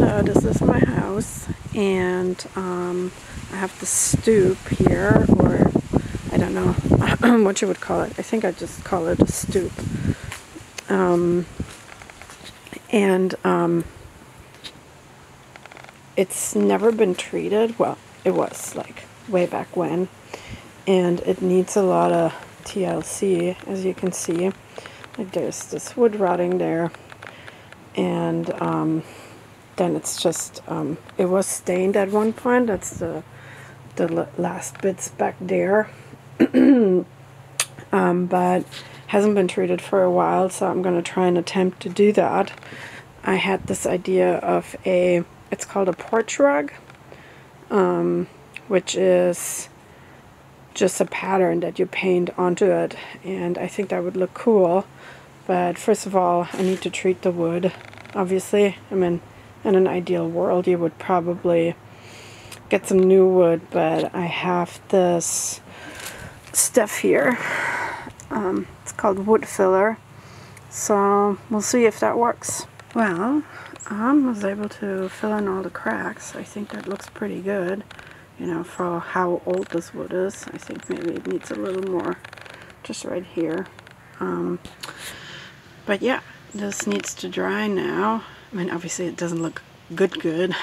So this is my house, and I have the stoop here, or I don't know what you would call it. I think I just call it a stoop. It's never been treated. Well, it was like way back when, and it needs a lot of TLC, as you can see. Like there's this wood rotting there, and then it's just it was stained at one point. That's the last bits back there. But hasn't been treated for a while, so I'm gonna try and attempt to do that. I had this idea of it's called a porch rug, which is just a pattern that you paint onto it, and I think that would look cool. But first of all, I need to treat the wood. Obviously, I mean, in an ideal world, you would probably get some new wood, but I have this stuff here. It's called wood filler, so we'll see if that works. Well, I was able to fill in all the cracks. I think that looks pretty good, you know, for how old this wood is. I think maybe it needs a little more just right here. But yeah, this needs to dry now. I mean, obviously it doesn't look good.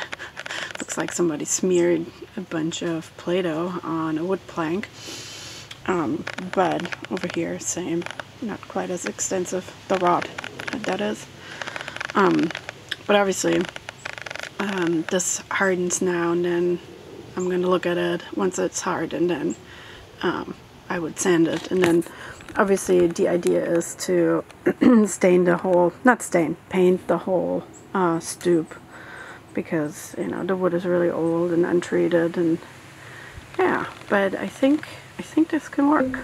Looks like somebody smeared a bunch of Play-Doh on a wood plank. But over here, same. Not quite as extensive. The rot, that is. But obviously, this hardens now, and then I'm going to look at it once it's hard, and then I would sand it. And then, obviously, the idea is to paint the whole stoop, because, you know, the wood is really old and untreated, and yeah, but I think this can work.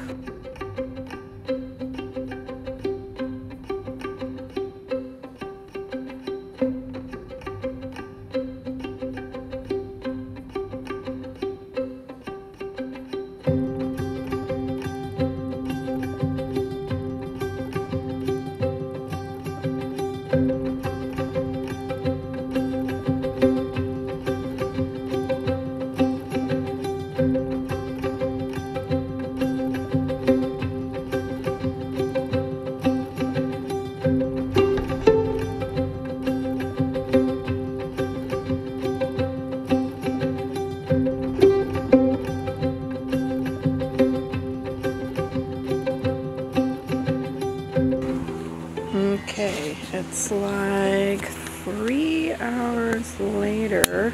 Okay, it's like 3 hours later,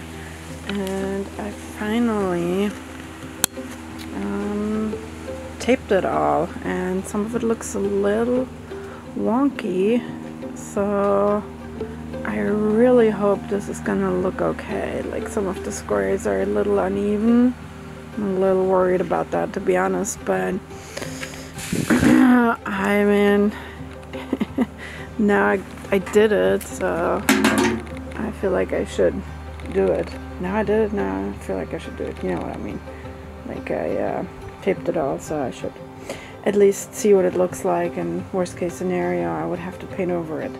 and I finally taped it all, and some of it looks a little wonky, so I really hope this is gonna look okay. Like, some of the squares are a little uneven. I'm a little worried about that, to be honest, but I mean, now I did it, so I feel like I should do it. Now I did it, now I feel like I should do it. You know what I mean? Like, I taped it all, so I should at least see what it looks like, and worst case scenario, I would have to paint over it.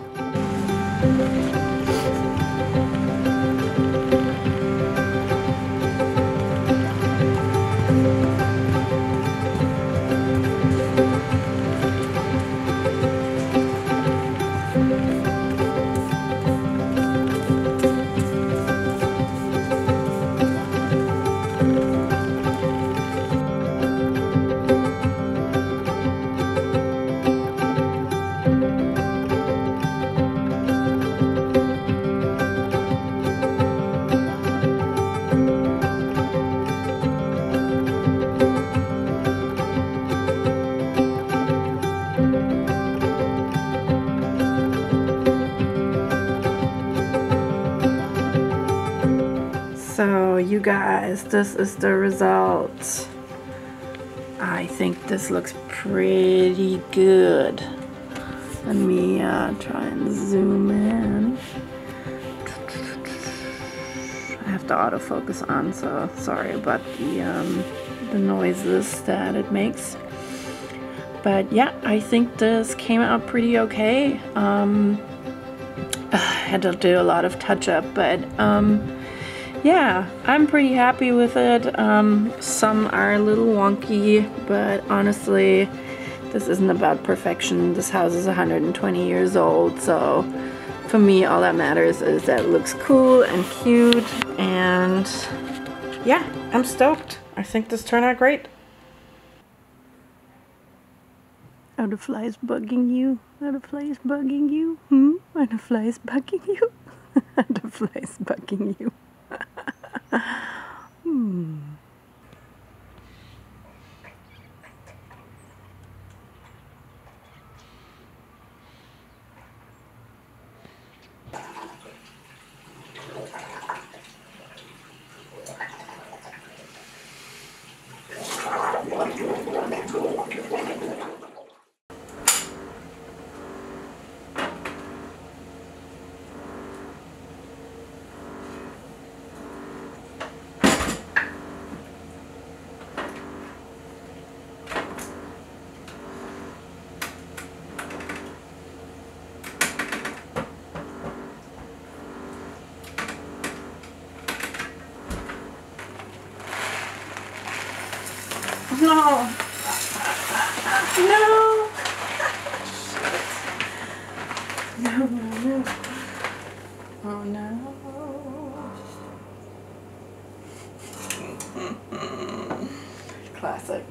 So you guys, this is the result. I think this looks pretty good. Let me try and zoom in. I have the autofocus on, so sorry about the noises that it makes. But yeah, I think this came out pretty okay. had to do a lot of touch-up, but yeah, I'm pretty happy with it. Some are a little wonky, but honestly, this isn't about perfection. This house is 120 years old, so for me, all that matters is that it looks cool and cute, and yeah, I'm stoked. I think this turned out great. Are the flies bugging you? Are the flies bugging you? Are the flies bugging you? Are the flies bugging you? No! No! No, no, no. Oh no. Classic.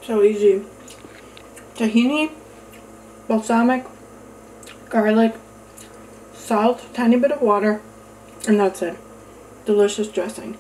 So easy. Tahini, balsamic, garlic, salt, tiny bit of water, and that's it. Delicious dressing.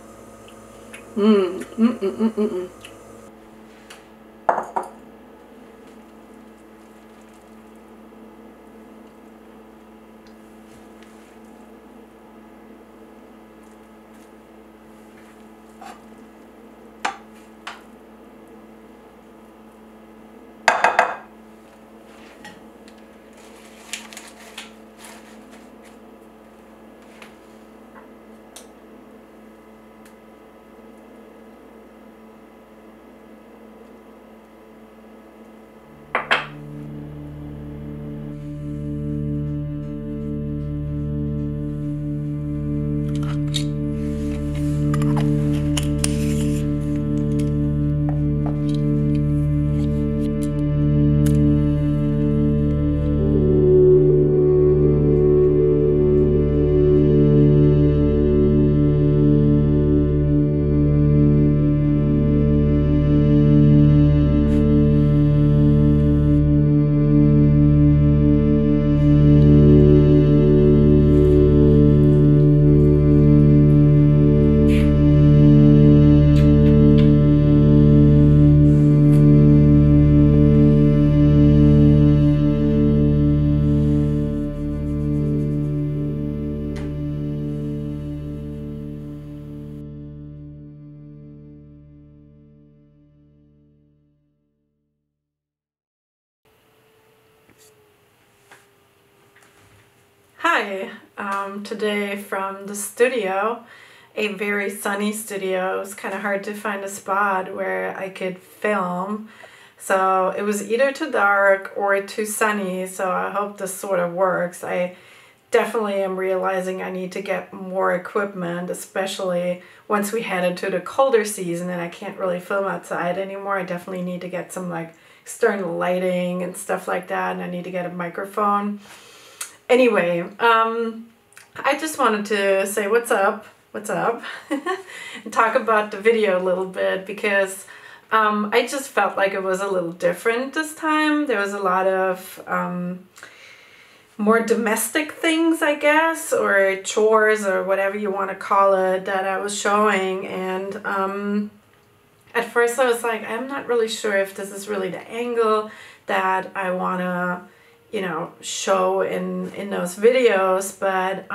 Hi, today from the studio, a very sunny studio. It was kind of hard to find a spot where I could film, so it was either too dark or too sunny, so I hope this sort of works. I definitely am realizing I need to get more equipment, especially once we head into the colder season and I can't really film outside anymore. I definitely need to get some like external lighting and stuff like that, and I need to get a microphone. Anyway, I just wanted to say what's up, and talk about the video a little bit, because I just felt like it was a little different this time. There was a lot of more domestic things, I guess, or chores or whatever you want to call it, that I was showing. And at first I was like, I'm not really sure if this is really the angle that I want to, you know, show in those videos. But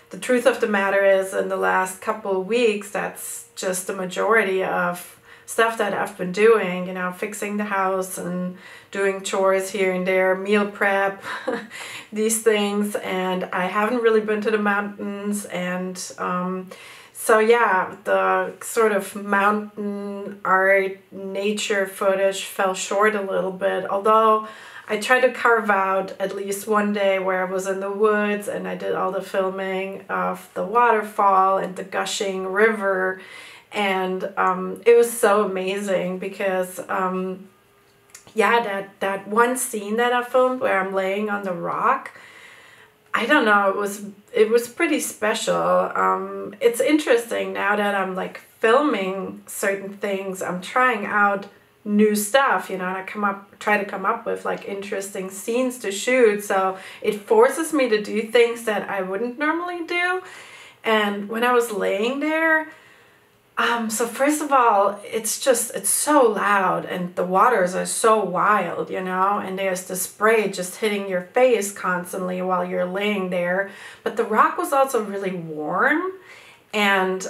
the truth of the matter is, in the last couple of weeks, that's just the majority of stuff that I've been doing, you know, fixing the house and doing chores here and there, meal prep, these things. And I haven't really been to the mountains. And so yeah, the sort of mountain art nature footage fell short a little bit, although I tried to carve out at least one day where I was in the woods and I did all the filming of the waterfall and the gushing river. And it was so amazing because yeah, that one scene that I filmed where I'm laying on the rock, I don't know, it was pretty special. It's interesting now that I'm like filming certain things, I'm trying out new stuff, you know, and I try to come up with like interesting scenes to shoot. So it forces me to do things that I wouldn't normally do. And when I was laying there, so first of all, it's so loud and the waters are so wild, you know, and there's the spray just hitting your face constantly while you're laying there. But the rock was also really warm, and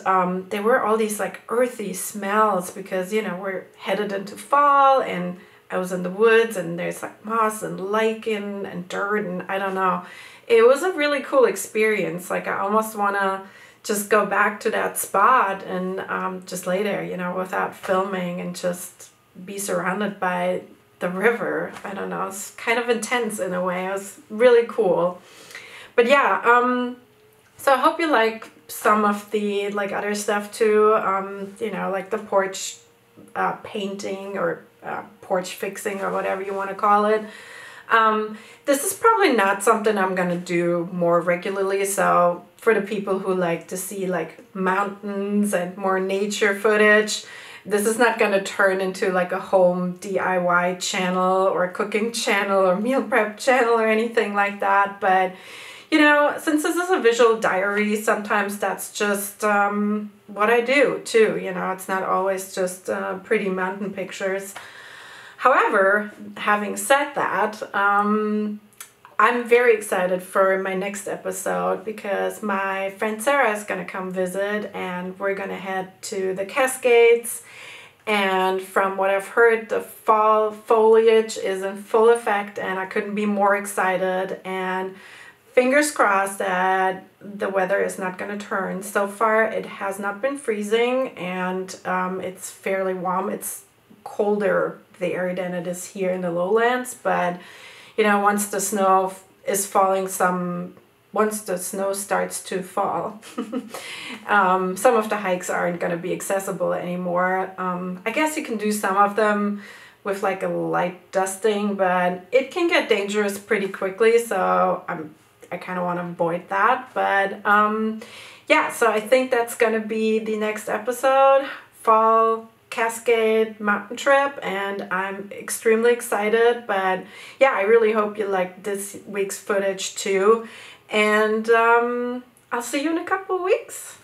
there were all these like earthy smells because, you know, we're headed into fall and I was in the woods and there's like moss and lichen and dirt and I don't know. It was a really cool experience. Like I almost want to just go back to that spot and just lay there, you know, without filming and just be surrounded by the river. I don't know, it's kind of intense in a way. It was really cool. But yeah, so I hope you like some of the like other stuff too, you know, like the porch painting or porch fixing or whatever you want to call it. This is probably not something I'm gonna do more regularly, so for the people who like to see like mountains and more nature footage, this is not gonna turn into like a home DIY channel or cooking channel or meal prep channel or anything like that. But you know, since this is a visual diary, sometimes that's just what I do too. You know, it's not always just pretty mountain pictures. However, having said that, I'm very excited for my next episode because my friend Sarah is going to come visit and we're going to head to the Cascades. And from what I've heard, the fall foliage is in full effect and I couldn't be more excited. And fingers crossed that the weather is not going to turn. So far, it has not been freezing and it's fairly warm. It's colder there than it is here in the lowlands, but you know, once the snow is falling, once the snow starts to fall, some of the hikes aren't going to be accessible anymore. I guess you can do some of them with like a light dusting, but it can get dangerous pretty quickly, so I kind of want to avoid that. But yeah, so I think that's going to be the next episode, fall Cascade mountain trip, and I'm extremely excited. But yeah, I really hope you like this week's footage too, and I'll see you in a couple of weeks.